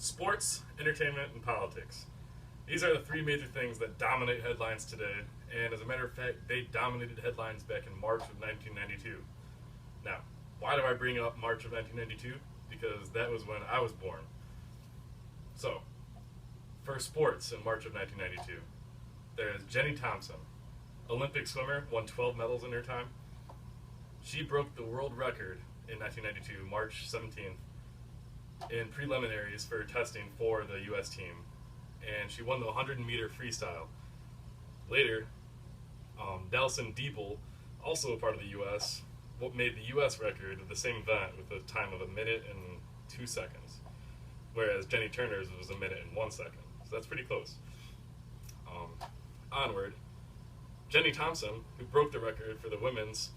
Sports, entertainment, and politics. These are the three major things that dominate headlines today, and as a matter of fact, they dominated headlines back in March of 1992. Now, why do I bring up March of 1992? Because that was when I was born. So, for sports in March of 1992, there's Jenny Thompson, Olympic swimmer, won 12 medals in her time. She broke the world record in 1992, March 17th, in preliminaries for testing for the U.S. team, and she won the 100-meter freestyle. Later, Dalton Diebel, also a part of the U.S., made the U.S. record of the same event with a time of 1 minute and 2 seconds, whereas Jenny Turner's was 1 minute and 1 second. So that's pretty close. Onward, Jenny Thompson, who broke the record for the women's,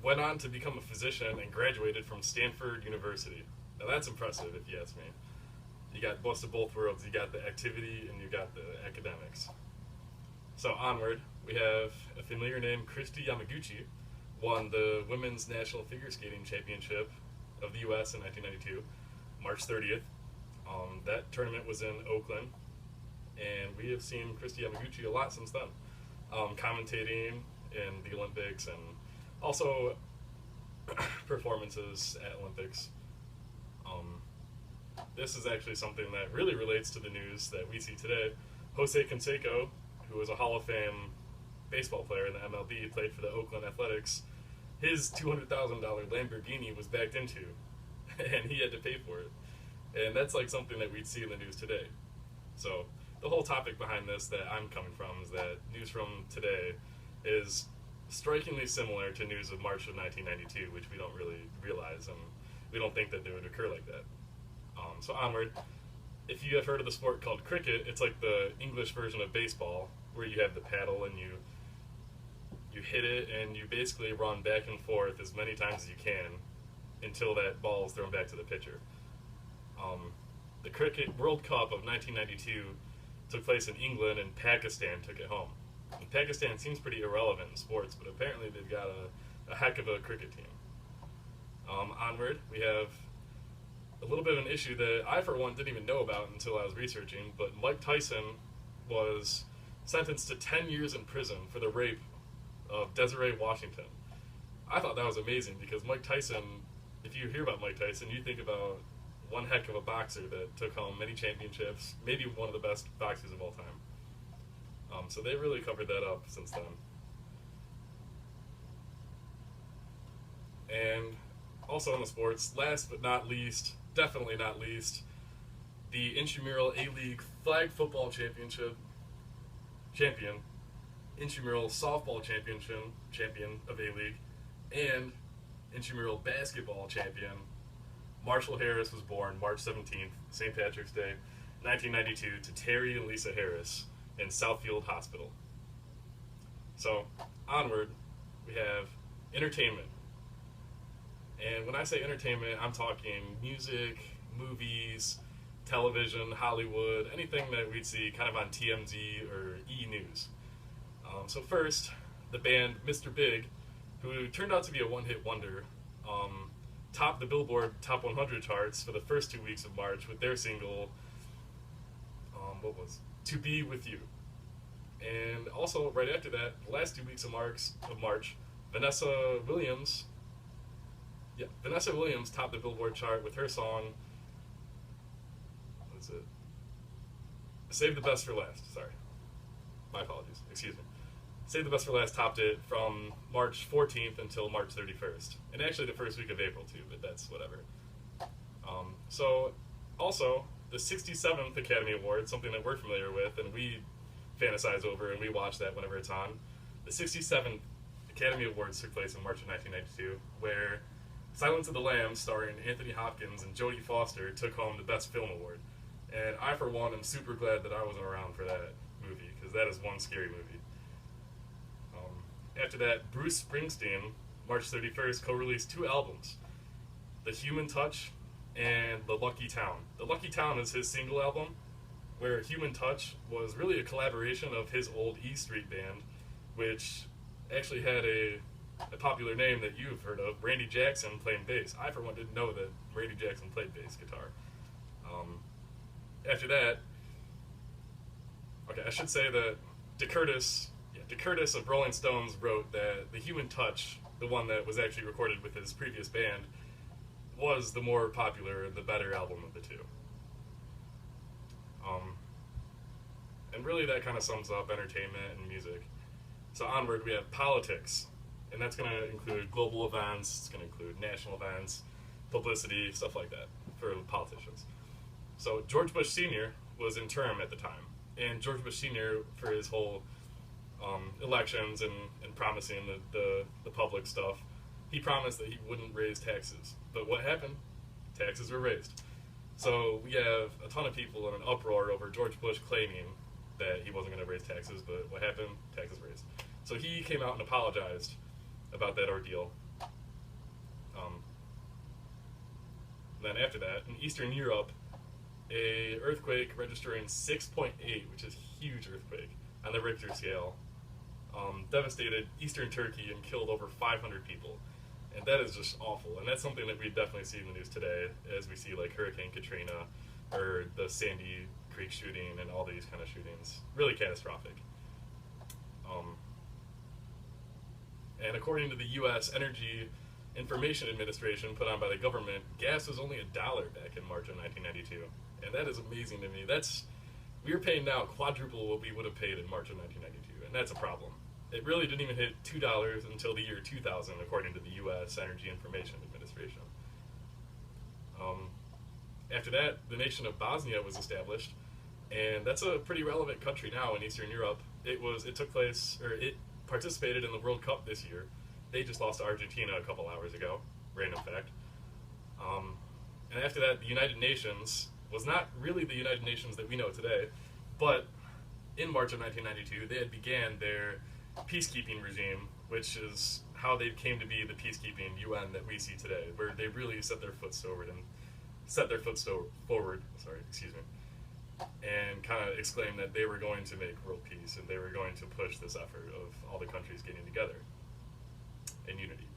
went on to become a physician and graduated from Stanford University. Now that's impressive, if you ask me. You got most of both worlds. You got the activity and you got the academics. So onward, we have a familiar name, Kristi Yamaguchi, won the Women's National Figure Skating Championship of the U.S. in 1992, March 30th. That tournament was in Oakland, and we have seen Kristi Yamaguchi a lot since then, commentating in the Olympics and also performances at Olympics. This is actually something that really relates to the news that we see today. Jose Canseco, who was a Hall of Fame baseball player in the MLB, played for the Oakland Athletics. His $200,000 Lamborghini was backed into, and he had to pay for it. And that's like something that we'd see in the news today. So the whole topic behind this that I'm coming from is that news from today is strikingly similar to news of March of 1992, which we don't really realize, and we don't think that they would occur like that. So onward, if you have heard of the sport called cricket, it's like the English version of baseball, where you have the paddle and you hit it and you basically run back and forth as many times as you can until that ball is thrown back to the pitcher. The Cricket World Cup of 1992 took place in England, and Pakistan took it home. And Pakistan seems pretty irrelevant in sports, but apparently they've got a heck of a cricket team. Onward, we have a little bit of an issue that I, for one, didn't even know about until I was researching, but Mike Tyson was sentenced to 10 years in prison for the rape of Desiree Washington. I thought that was amazing because Mike Tyson, if you hear about Mike Tyson, you think about one heck of a boxer that took home many championships, maybe one of the best boxers of all time. So they really covered that up since then. And also in the sports, last but not least, definitely not least, the Intramural A-League Flag Football champion, Intramural Softball champion of A-League, and Intramural Basketball champion, Marshall Harris was born March 17th, St. Patrick's Day, 1992, to Terry and Lisa Harris in Southfield Hospital. So, onward, we have entertainment. And when I say entertainment, I'm talking music, movies, television, Hollywood, anything that we'd see kind of on TMZ or E! News. So first, the band Mr. Big, who turned out to be a one-hit wonder, topped the Billboard Top 100 charts for the first 2 weeks of March with their single, To Be With You. And also, right after that, the last 2 weeks of March, Vanessa Williams topped the Billboard chart with her song, what is it? Save the Best for Last, sorry. My apologies, excuse me. Save the Best for Last topped it from March 14th until March 31st. And actually the first week of April too, but that's whatever. So, also, the 67th Academy Awards, something that we're familiar with and we fantasize over and we watch that whenever it's on. The 67th Academy Awards took place in March of 1992, where Silence of the Lambs, starring Anthony Hopkins and Jodie Foster, took home the Best Film Award. And I, for one, am super glad that I wasn't around for that movie, because that is one scary movie. After that, Bruce Springsteen, March 31st, co-released 2 albums, The Human Touch and The Lucky Town. The Lucky Town is his single album, where Human Touch was really a collaboration of his old E Street band, which actually had a popular name that you've heard of, Randy Jackson, playing bass. I, for one, didn't know that Randy Jackson played bass guitar. After that, okay, I should say that DeCurtis of Rolling Stones wrote that The Human Touch, the one that was actually recorded with his previous band, was the more popular and the better album of the two. And really that kind of sums up entertainment and music. So onward we have politics, and that's going to include global events, it's going to include national events, publicity, stuff like that for politicians. So George Bush Sr. was in term at the time, and George Bush Sr., for his whole elections and promising the public stuff, he promised that he wouldn't raise taxes. But what happened? Taxes were raised. So we have a ton of people in an uproar over George Bush claiming that he wasn't going to raise taxes, but what happened? Taxes raised. So he came out and apologized about that ordeal. Then after that, in Eastern Europe, a earthquake registering 6.8, which is a huge earthquake on the Richter scale, devastated eastern Turkey and killed over 500 people. And that is just awful. And that's something that we definitely see in the news today, as we see like Hurricane Katrina or the Sandy Creek shooting and all these kind of shootings. Really catastrophic. And according to the U.S. Energy Information Administration put on by the government, gas was only $1 back in March of 1992. And that is amazing to me. We are paying now quadruple what we would have paid in March of 1992, and that's a problem. It really didn't even hit $2 until the year 2000, according to the U.S. Energy Information Administration. After that, the nation of Bosnia was established, and that's a pretty relevant country now in Eastern Europe. It participated in the World Cup this year. They just lost to Argentina a couple hours ago. Random fact. And after that, the United Nations was not really the United Nations that we know today, but in March of 1992, they had began their peacekeeping regime, which is how they came to be the peacekeeping UN that we see today, where they really set their foot forward and kind of exclaimed that they were going to make world peace and they were going to push this effort of all the countries getting together in unity.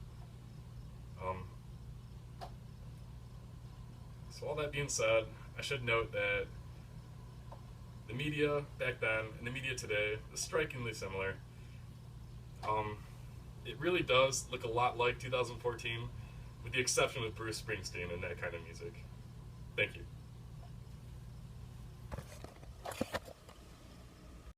So all that being said, I should note that the media back then and the media today is strikingly similar. It really does look a lot like 2014, with the exception of Bruce Springsteen and that kind of music. Thank you.